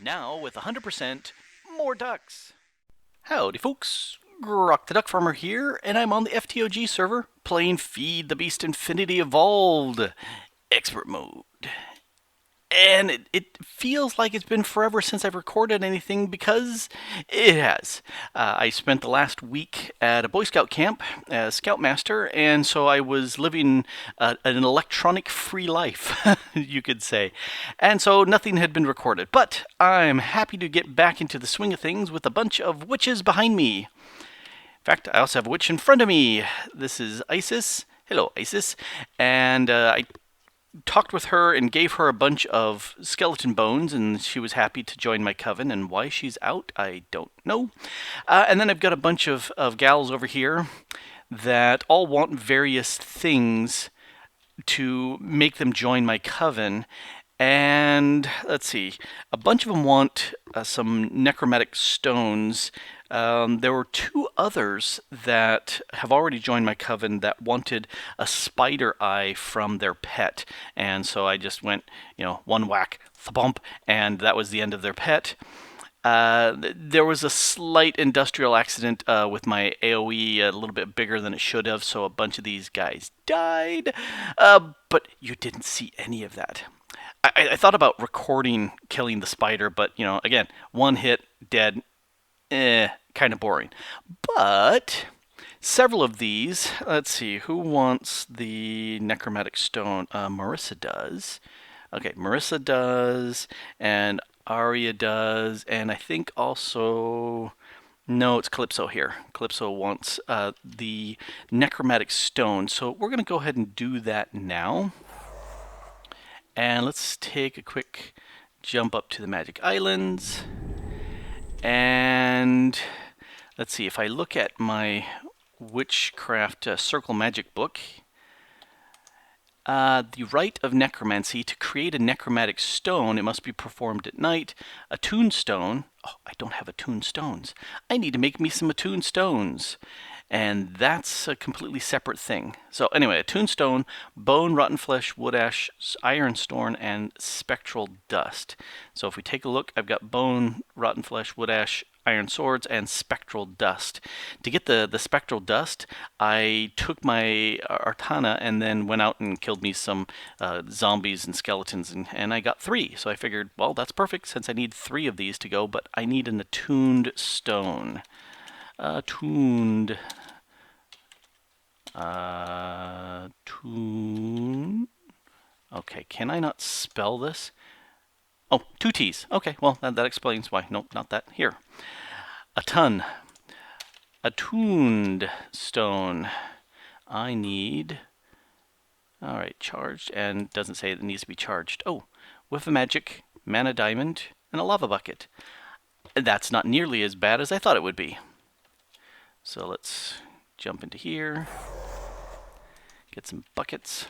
Now with 100% more ducks. Howdy folks, Grok the DuckFarmer here, and I'm on the FTOG server playing Feed the Beast Infinity Evolved Expert Mode. And it feels like it's been forever since I've recorded anything because it has. I spent the last week at a Boy Scout camp as Scoutmaster, and so I was living an electronic free life, you could say. And so nothing had been recorded. But I'm happy to get back into the swing of things with a bunch of witches behind me. In fact, I also have a witch in front of me. This is Isis. Hello, Isis. And I talked with her and gave her a bunch of skeleton bones, and she was happy to join my coven. And why she's out, I don't know. And then I've got a bunch of gals over here that all want various things to make them join my coven. And let's see, a bunch of them want some necromatic stones. There were two others that have already joined my coven that wanted a spider eye from their pet. And so I just went, one whack, thump, and that was the end of their pet. There was a slight industrial accident with my AoE, a little bit bigger than it should have, so a bunch of these guys died. But you didn't see any of that. I thought about recording killing the spider, but, again, one hit, dead, kind of boring. But several of these, let's see, who wants the necromatic stone? Marissa does. Okay, Marissa does, and Arya does, and I think also... No, it's Calypso here. Calypso wants the necromatic stone, so we're going to go ahead and do that now. And let's take a quick jump up to the Magic Islands. And let's see, if I look at my Witchcraft Circle Magic book, the rite of necromancy, to create a necromatic stone, it must be performed at night. A tombstone, oh, I don't have attuned stones. I need to make me some attuned stones. And that's a completely separate thing. So anyway, a tombstone, bone, rotten flesh, wood ash, iron stone, and spectral dust. So if we take a look, I've got bone, rotten flesh, wood ash, iron swords, and spectral dust. To get the spectral dust, I took my Artana and then went out and killed me some zombies and skeletons, and I got 3. So I figured, well, that's perfect since I need 3 of these to go, but I need an attuned stone. Tuned. Tune. Okay, can I not spell this? Oh, 2 T's. Okay, well, that explains why. Nope, not that. Here. A ton. Attuned stone. I need... Alright, charged, and doesn't say it needs to be charged. Oh, with a magic, mana diamond, and a lava bucket. That's not nearly as bad as I thought it would be. So let's jump into here, get some buckets.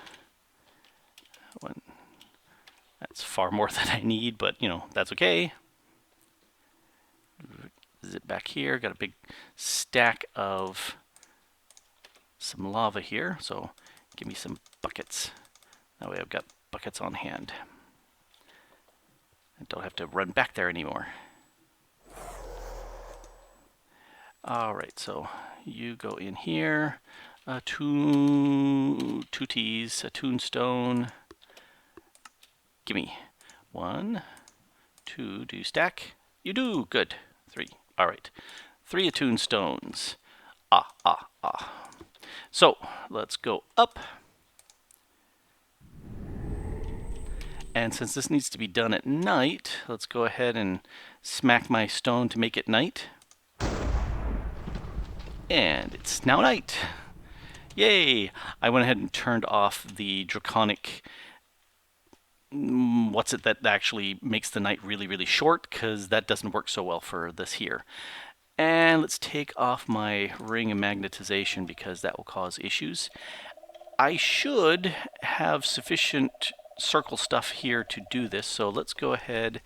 That's far more than I need, but that's okay. Zip back here, got a big stack of some lava here, so give me some buckets. That way I've got buckets on hand. I don't have to run back there anymore. Alright, so you go in here, two T's, a tombstone. Gimme 1, 2, do you stack? You do, good. 3, alright. 3 attuned stones. Ah. So, let's go up. And since this needs to be done at night, let's go ahead and smack my stone to make it night. And it's now night. Yay! I went ahead and turned off the draconic... What's it that actually makes the night really, really short, because that doesn't work so well for this here. And let's take off my ring of magnetization because that will cause issues. I should have sufficient circle stuff here to do this, so let's go ahead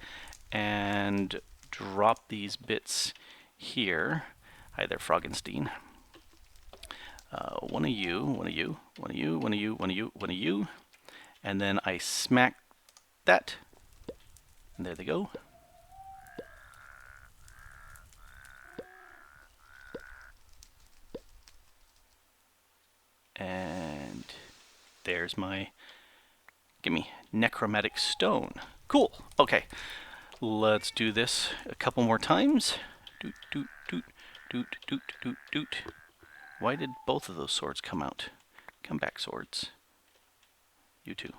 and drop these bits here. Hi there, Froggenstein. One of you. And then I smack that. And there they go. there's my, gimme, necromatic stone. Cool. Okay, let's do this a couple more times. Doot, doot, doot, doot, doot, doot, doot. Why did both of those swords come out? Come back, swords. You too.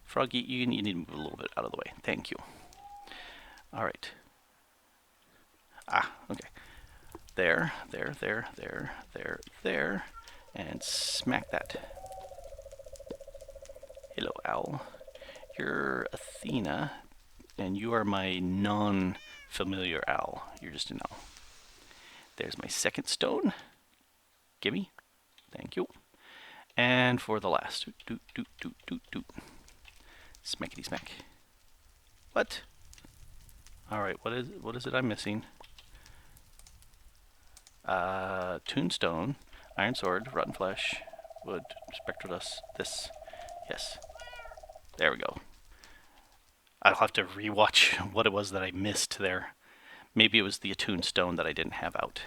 Froggy, you need to move a little bit out of the way. Thank you. All right. Ah, okay. There, there, there, there, there, there. And smack that. Hello, owl. You're Athena, and you are my non-familiar owl. You're just an owl. There's my second stone. Gimme. Thank you. And for the last. Doot, doot, doot, doot, doot, doot. Smackety smack. What? Alright, what is it I'm missing? Tombstone, iron sword, rotten flesh, wood, spectral dust, this. Yes. There we go. I'll have to rewatch what it was that I missed there. Maybe it was the attuned stone that I didn't have out.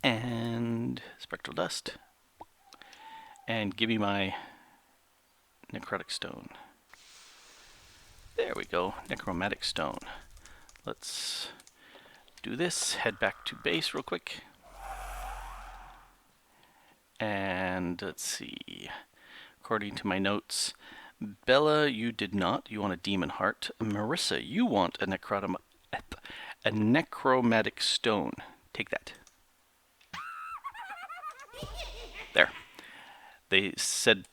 And spectral dust. And give me my necrotic stone. There we go, necromatic stone. Let's do this, head back to base real quick. And let's see, according to my notes, Bella, you did not. You want a demon heart. Marissa, you want a necromatic stone. Take that. There. They said,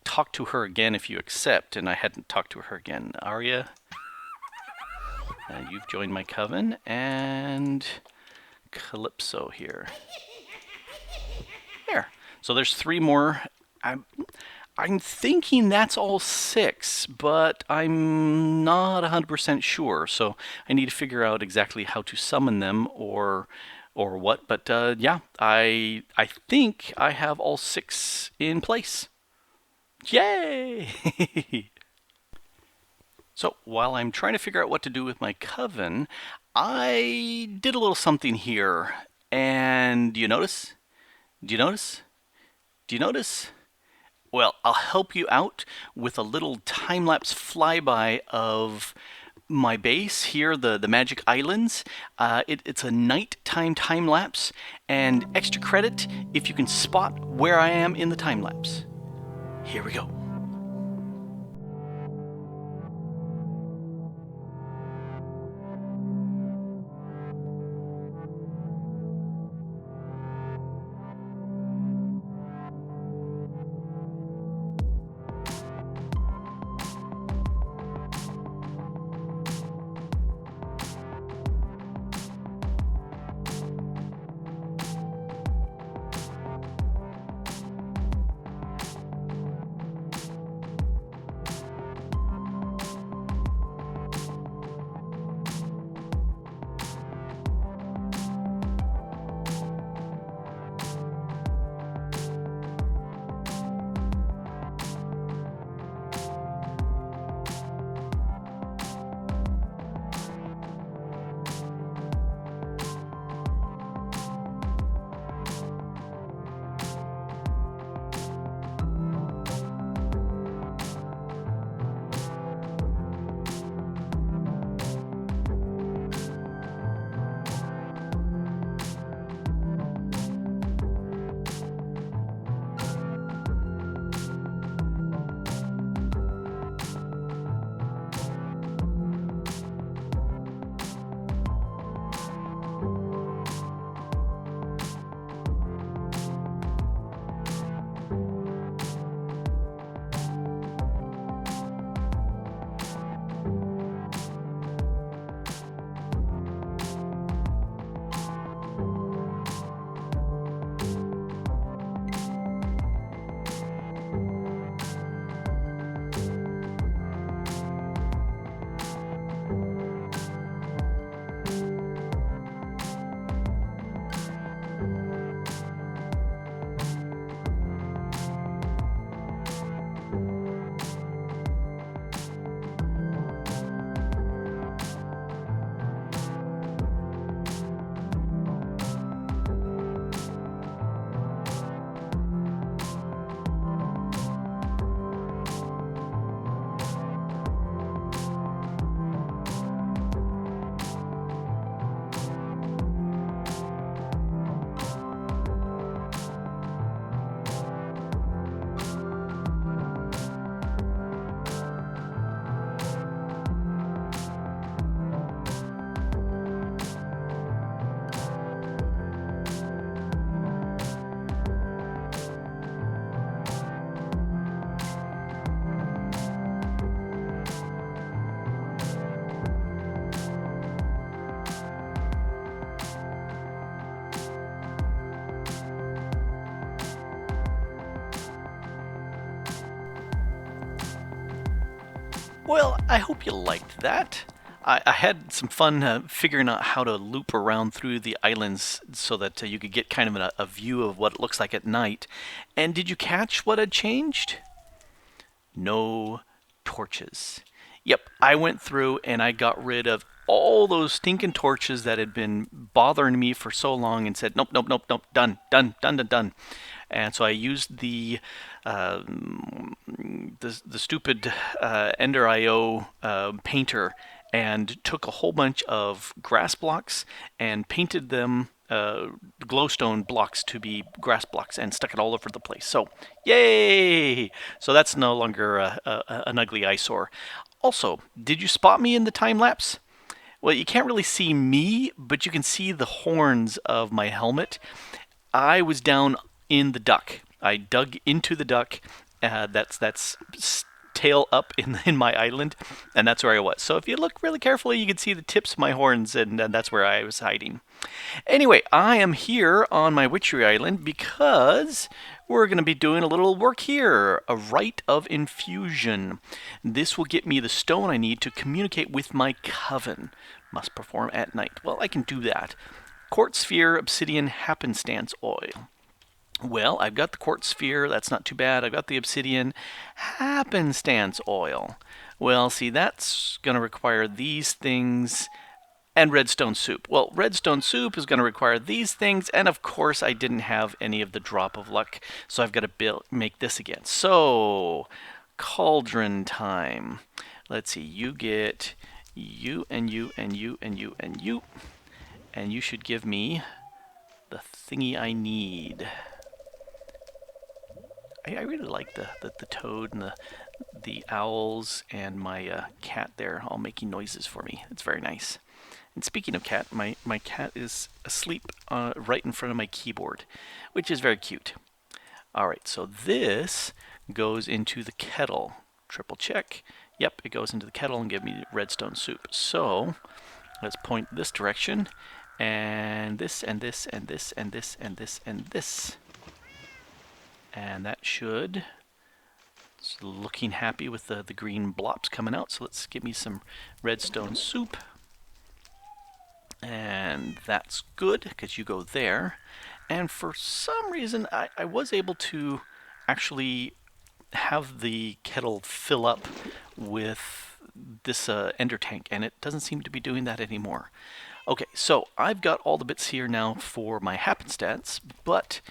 talk to her again if you accept, and I hadn't talked to her again. Arya, you've joined my coven, and Calypso here. There. So there's 3 more. I'm thinking that's all 6, but I'm not 100% sure. So I need to figure out exactly how to summon them or what. But yeah, I think I have all 6 in place. Yay! So while I'm trying to figure out what to do with my coven, I did a little something here. And do you notice? Do you notice? Do you notice? Well, I'll help you out with a little time-lapse flyby of my base here, the Magic Islands. It's a nighttime time-lapse, and extra credit if you can spot where I am in the time-lapse. Here we go. Well, I hope you liked that. I had some fun figuring out how to loop around through the islands so that you could get kind of a view of what it looks like at night. And did you catch what had changed? No torches. Yep, I went through and I got rid of all those stinking torches that had been bothering me for so long and said, nope, nope, nope, nope, done, done, done, done, done. And so I used the stupid Ender IO painter and took a whole bunch of grass blocks and painted them glowstone blocks to be grass blocks and stuck it all over the place. So, yay! So that's no longer an ugly eyesore. Also, did you spot me in the time lapse? Well, you can't really see me, but you can see the horns of my helmet. I was down in the duck. I dug into the duck. That's tail up in my island, and that's where I was. So if you look really carefully, you can see the tips of my horns, and that's where I was hiding. Anyway, I am here on my Witchery island because we're going to be doing a little work here, a rite of infusion. This will get me the stone I need to communicate with my coven. Must perform at night. Well, I can do that. Quartz sphere, obsidian, happenstance oil. Well, I've got the quartz sphere, that's not too bad. I've got the obsidian happenstance oil. Well, see, that's going to require these things and redstone soup. Well, redstone soup is going to require these things, and of course I didn't have any of the drop of luck, so I've got to make this again. So, cauldron time. Let's see, you get you and you and you and you and you, and you should give me the thingy I need. I really like the toad and the owls and my cat there all making noises for me. It's very nice. And speaking of cat, my cat is asleep right in front of my keyboard, which is very cute. Alright, so this goes into the kettle. Triple check. Yep, it goes into the kettle and give me redstone soup. So, let's point this direction, and this, and this, and this, and this, and this, and this. And that should... It's looking happy with the green blops coming out, so let's give me some redstone soup. And that's good, because you go there. And for some reason, I was able to actually have the kettle fill up with this ender tank, and it doesn't seem to be doing that anymore. Okay, so I've got all the bits here now for my happenstance, but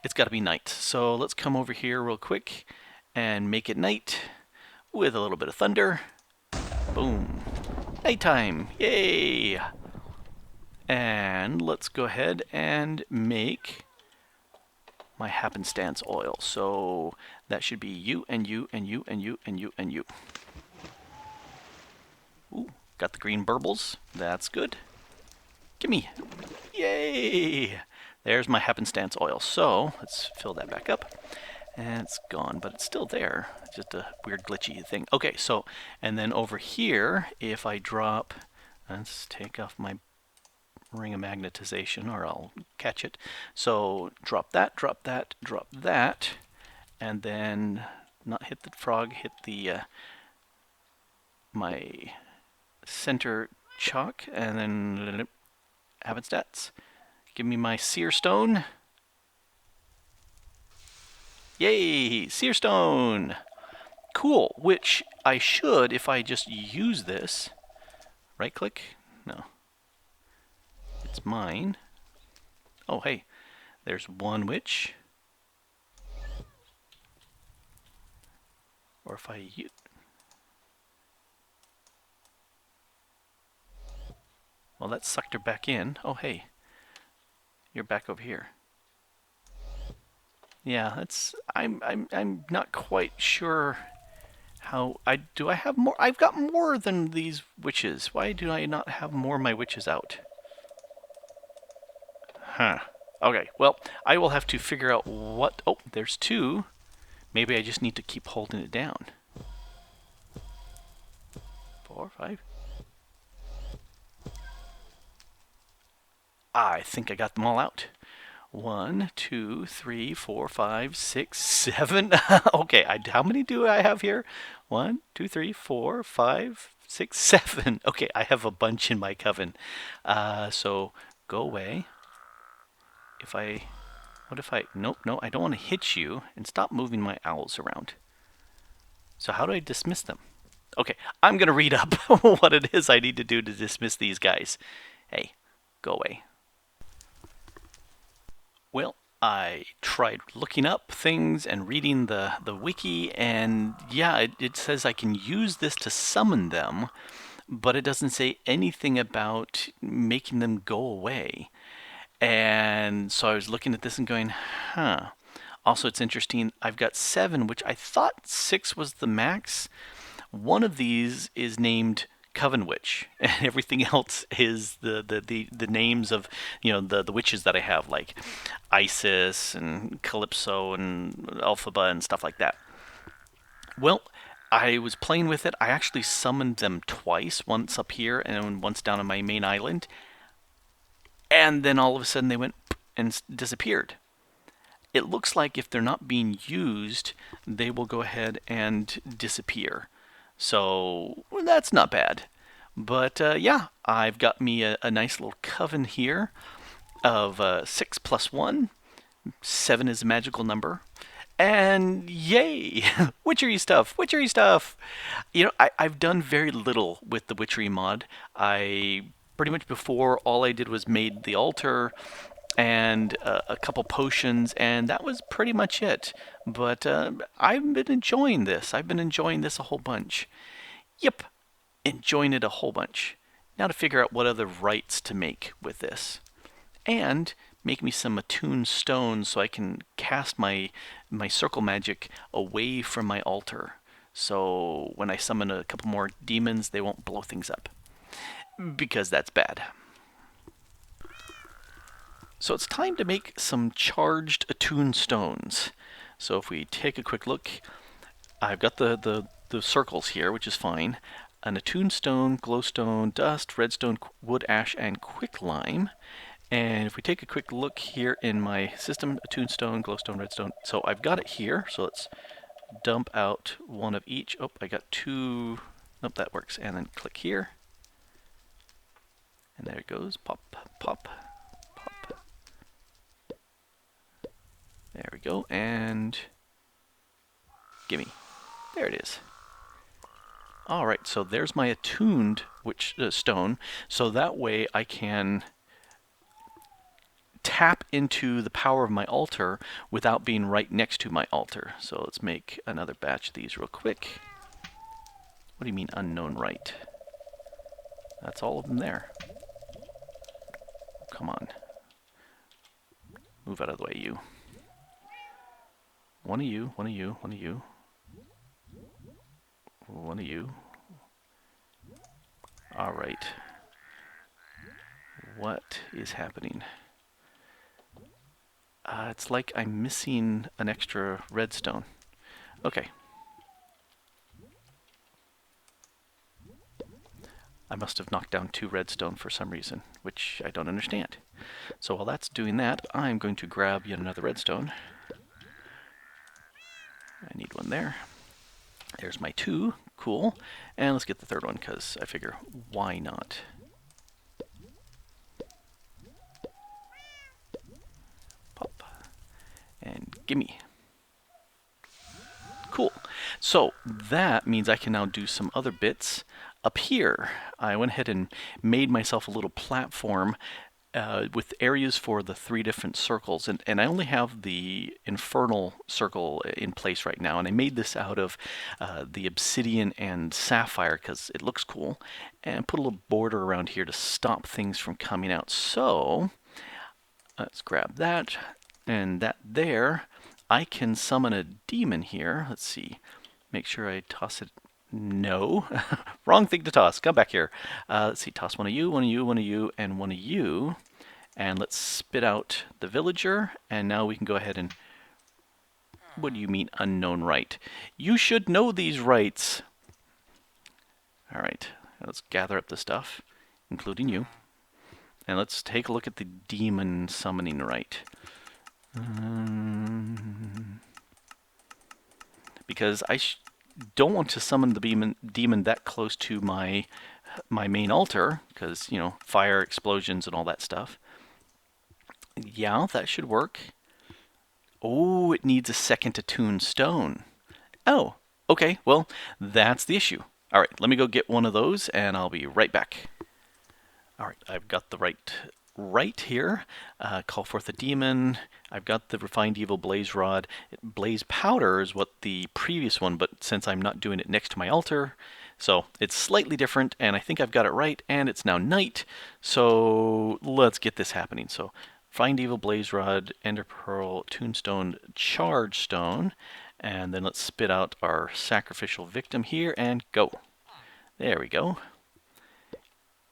it's got to be night. So let's come over here real quick and make it night with a little bit of thunder. Boom. Nighttime. Yay! And let's go ahead and make my happenstance oil. So that should be you and you and you and you and you and you. Ooh, got the green burbles. That's good. Gimme. Yay! There's my happenstance oil. So let's fill that back up. And it's gone, but it's still there. It's just a weird glitchy thing. Okay, so, and then over here, if I drop, let's take off my ring of magnetization, or I'll catch it. So drop that, drop that, drop that, and then not hit the frog, hit the my center chalk, and then happenstance. Give me my seer stone. Yay, seer stone. Cool, which I should, if I just use this, right click, no. It's mine. Oh, hey, there's one witch. Or if I use... Well, that sucked her back in. Oh, hey, you're back over here. Yeah, that's... I'm not quite sure how... Do I have more? I've got more than these witches. Why do I not have more of my witches out? Huh. Okay, well, I will have to figure out what... Oh, there's two. Maybe I just need to keep holding it down. 4, 5. I think I got them all out. 1, 2, 3, 4, 5, 6, 7. Okay, how many do I have here? 1, 2, 3, 4, 5, 6, 7. Okay, I have a bunch in my coven. So go away. What if I, nope, no, I don't want to hit you, and stop moving my owls around. So how do I dismiss them? Okay, I'm going to read up what it is I need to do to dismiss these guys. Hey, go away. Well, I tried looking up things and reading the wiki, and yeah, it says I can use this to summon them, but it doesn't say anything about making them go away. And so I was looking at this and going, huh. Also, it's interesting, I've got 7, which I thought 6 was the max. One of these is named Coven Witch, and everything else is the names of, you know, the witches that I have, like Isis and Calypso and Elphaba and stuff like that. Well, I was playing with it. I actually summoned them twice, once up here and once down on my main island, and then all of a sudden they went and disappeared. It looks like if they're not being used, they will go ahead and disappear. So well, that's not bad. But yeah, I've got me a nice little coven here of 6 plus 1. 7 is a magical number. And yay! Witchery stuff! Witchery stuff! You know, I've done very little with the Witchery mod. I pretty much before all I did was made the altar and a couple potions, and that was pretty much it. But I've been enjoying this. I've been enjoying this a whole bunch. Yep, enjoying it a whole bunch. Now to figure out what other rites to make with this. And make me some attuned stones so I can cast my circle magic away from my altar. So when I summon a couple more demons, they won't blow things up. Because that's bad. So it's time to make some charged attuned stones. So if we take a quick look, I've got the circles here, which is fine. An attuned stone, glowstone, dust, redstone, wood ash, and quicklime. And if we take a quick look here in my system, attuned stone, glowstone, redstone. So I've got it here. So let's dump out one of each. Oh, I got 2. Nope, that works. And then click here. And there it goes. Pop, pop, pop. There we go. And gimme. There it is. Alright, so there's my attuned stone. So that way I can tap into the power of my altar without being right next to my altar. So let's make another batch of these real quick. What do you mean unknown right? That's all of them there. Come on. Move out of the way, you. One of you, one of you, one of you. One of you. Alright. What is happening? It's like I'm missing an extra redstone. Okay. I must have knocked down 2 redstone for some reason, which I don't understand. So while that's doing that, I'm going to grab yet another redstone. I need one there. There's my 2. Cool. And let's get the 3rd one, because I figure, why not? Pop. And gimme. Cool. So that means I can now do some other bits. Up here, I went ahead and made myself a little platform with areas for the 3 different circles, and I only have the infernal circle in place right now, and I made this out of the obsidian and sapphire because it looks cool, and put a little border around here to stop things from coming out. So let's grab that, and that there. I can summon a demon here. Let's see, make sure I toss it. No, wrong thing to toss. Come back here. Let's see, toss one of you, one of you, one of you, and one of you. And let's spit out the villager. And now we can go ahead and... What do you mean unknown right? You should know these rights. Alright, let's gather up the stuff, including you. And let's take a look at the demon summoning right. Because I don't want to summon the demon that close to my main altar, because, you know, fire, explosions, and all that stuff. Yeah, that should work. Oh, it needs a second attuned stone. Oh, okay, well, that's the issue. All right, let me go get one of those, and I'll be right back. All right, I've got the right here. Call forth a demon. I've got the refined evil blaze rod. Blaze powder is what the previous one, but since I'm not doing it next to my altar, so it's slightly different, and I think I've got it right, and it's now night, so let's get this happening. So find evil blaze rod, ender pearl, tombstone, charge stone, and then let's spit out our sacrificial victim here and go. There we go.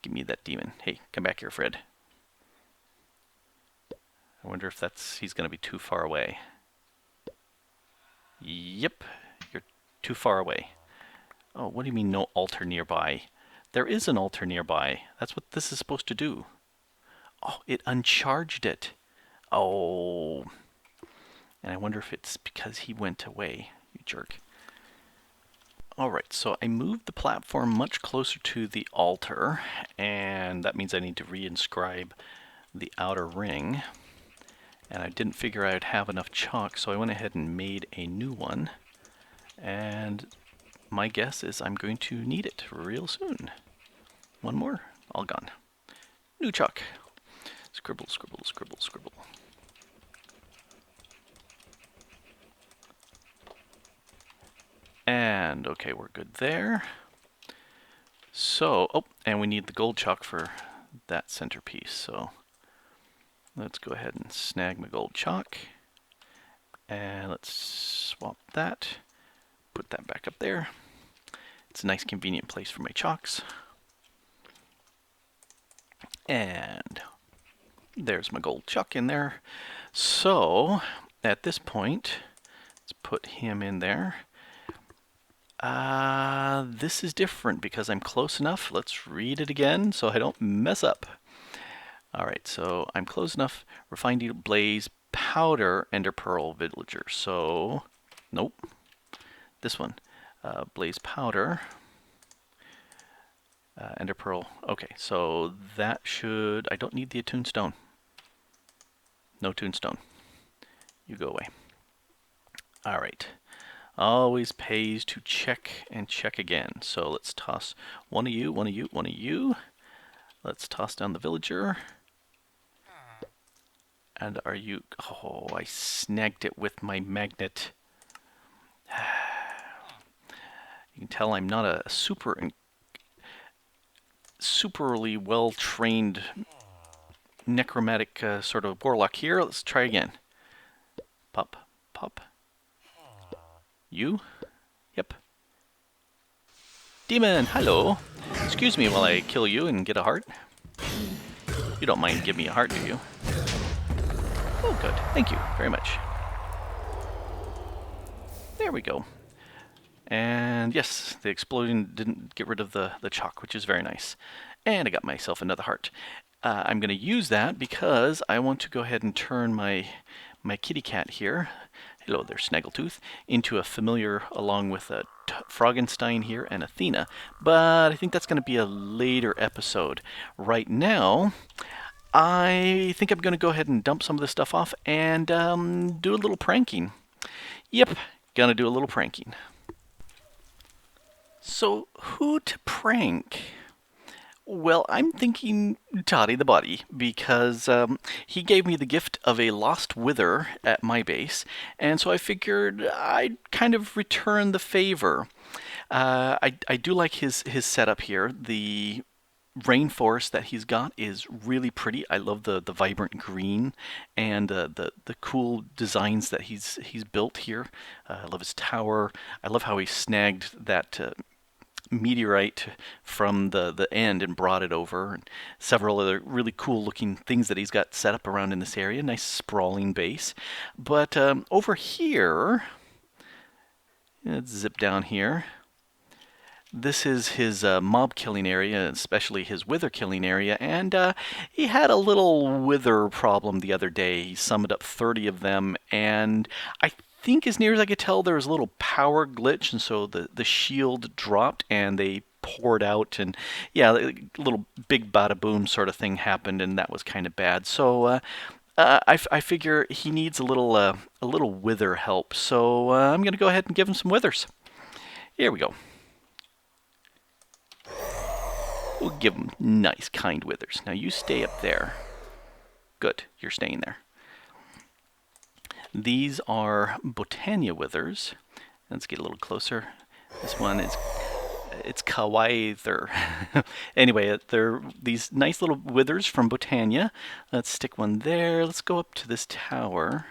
Give me that demon. Hey, come back here, Fred. I wonder if he's going to be too far away. Yep, you're too far away. Oh, what do you mean no altar nearby? There is an altar nearby. That's what this is supposed to do. Oh, it uncharged it. Oh. And I wonder if it's because he went away, you jerk. Alright, so I moved the platform much closer to the altar, and that means I need to reinscribe the outer ring. And I didn't figure I'd have enough chalk, so I went ahead and made a new one. And my guess is I'm going to need it real soon. One more, all gone. New chalk. Scribble, scribble, scribble, scribble. And okay, we're good there. So, oh, and we need the gold chalk for that centerpiece, so let's go ahead and snag my gold chalk. And let's swap that, put that back up there. It's a nice convenient place for my chalks. And there's my gold chalk in there. So, at this point, let's put him in there. This is different because I'm close enough. Let's read it again so I don't mess up. Alright, so I'm close enough. Refined Needle Blaze, Powder, Ender Pearl, Villager. So, nope. This one. Blaze Powder, Ender Pearl. Okay, so that should... I don't need the attuned stone. No attuned stone. You go away. Alright. Always pays to check and check again. So let's toss one of you, one of you, one of you. Let's toss down the villager. And are you... Oh, I snagged it with my magnet. You can tell I'm not a superly well-trained necromatic sort of warlock here. Let's try again. Pop, pop. You? Yep. Demon, hello. Excuse me while I kill you and get a heart. You don't mind giving me a heart, do you? Oh, good. Thank you very much. There we go. And yes, the explosion didn't get rid of the chalk, which is very nice. And I got myself another heart. I'm going to use that because I want to go ahead and turn my kitty cat here, hello there, Snaggletooth, into a familiar along with a Froggenstein here and Athena. But I think that's going to be a later episode. Right now, I think I'm going to go ahead and dump some of this stuff off and do a little pranking. Yep, gonna do a little pranking. So, who to prank? Well, I'm thinking Toddy the Body, because he gave me the gift of a lost wither at my base, and so I figured I'd kind of return the favor. I do like his setup here. The rainforest that he's got is really pretty. I love the vibrant green and the cool designs that he's built here. I love his tower. I love how he snagged that meteorite from the end and brought it over, and several other really cool looking things that he's got set up around in this area. Nice sprawling base. But over here, let's zip down here. This is his mob killing area, especially his wither killing area, and he had a little wither problem the other day. He summoned up 30 of them, and I think as near as I could tell there was a little power glitch, and so the shield dropped and they poured out, and yeah, a little big bada boom sort of thing happened, and that was kind of bad. So I figure he needs a little wither help, so I'm gonna go ahead and give him some withers. Here we go. We'll give him nice, kind withers. Now you stay up there. Good, you're staying there. These are Botania withers. Let's get a little closer. This one is, it's Kawaither. Anyway, they're these nice little withers from Botania. Let's stick one there. Let's go up to this tower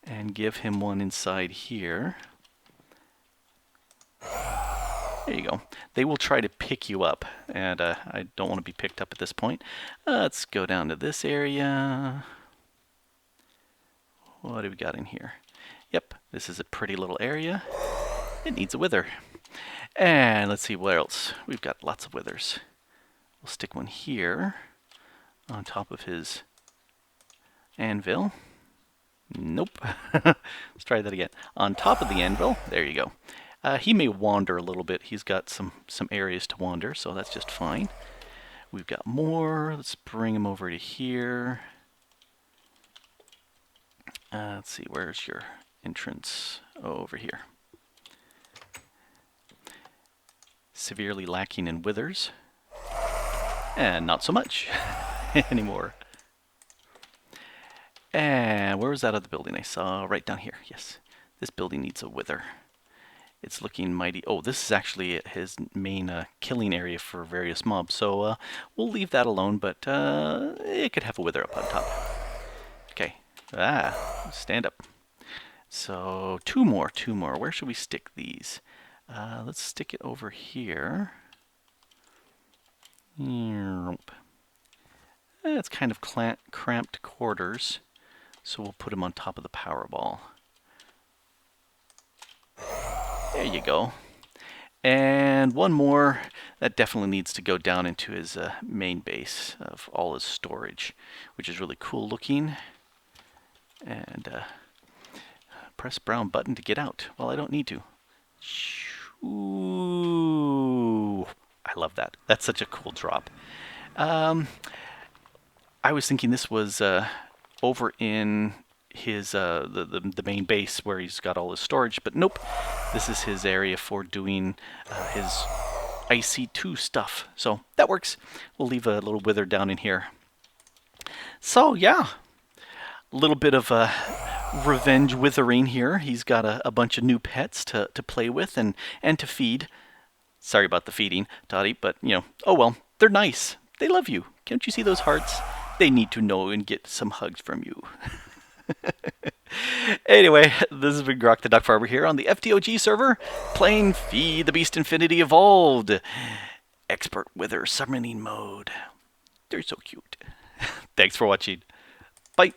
and give him one inside here. There you go. They will try to pick you up, and I don't want to be picked up at this point. Let's go down to this area. What do we got in here? Yep, this is a pretty little area. It needs a wither. And let's see what else. We've got lots of withers. We'll stick one here on top of his anvil. Nope. Let's try that again. On top of the anvil. There you go. He may wander a little bit. He's got some areas to wander, so that's just fine. We've got more. Let's bring him over to here. Let's see, where's your entrance? Oh, over here. Severely lacking in withers. And not so much anymore. And where was that other building I saw? Right down here, yes. This building needs a wither. It's looking mighty. Oh, this is actually his main killing area for various mobs, so we'll leave that alone, but it could have a wither up on top. Okay. Stand up. So, two more. Where should we stick these? Let's stick it over here. It's kind of cramped quarters, so we'll put them on top of the power ball. There you go. And one more that definitely needs to go down into his main base of all his storage, which is really cool looking. And press brown button to get out. Well, I don't need to. Ooh, I love that. That's such a cool drop. I was thinking this was over in his the main base where he's got all his storage, but nope. This is his area for doing his IC2 stuff. So that works. We'll leave a little wither down in here. So yeah, a little bit of revenge withering here. He's got a bunch of new pets to play with and to feed. Sorry about the feeding, Toddy, but you know, oh well, they're nice. They love you. Can't you see those hearts? They need to know and get some hugs from you. Anyway, this has been Grok the DuckFarmer here on the FTOG server, playing Feed the Beast Infinity Evolved. Expert Wither Summoning Mode. They're so cute. Thanks for watching. Bye.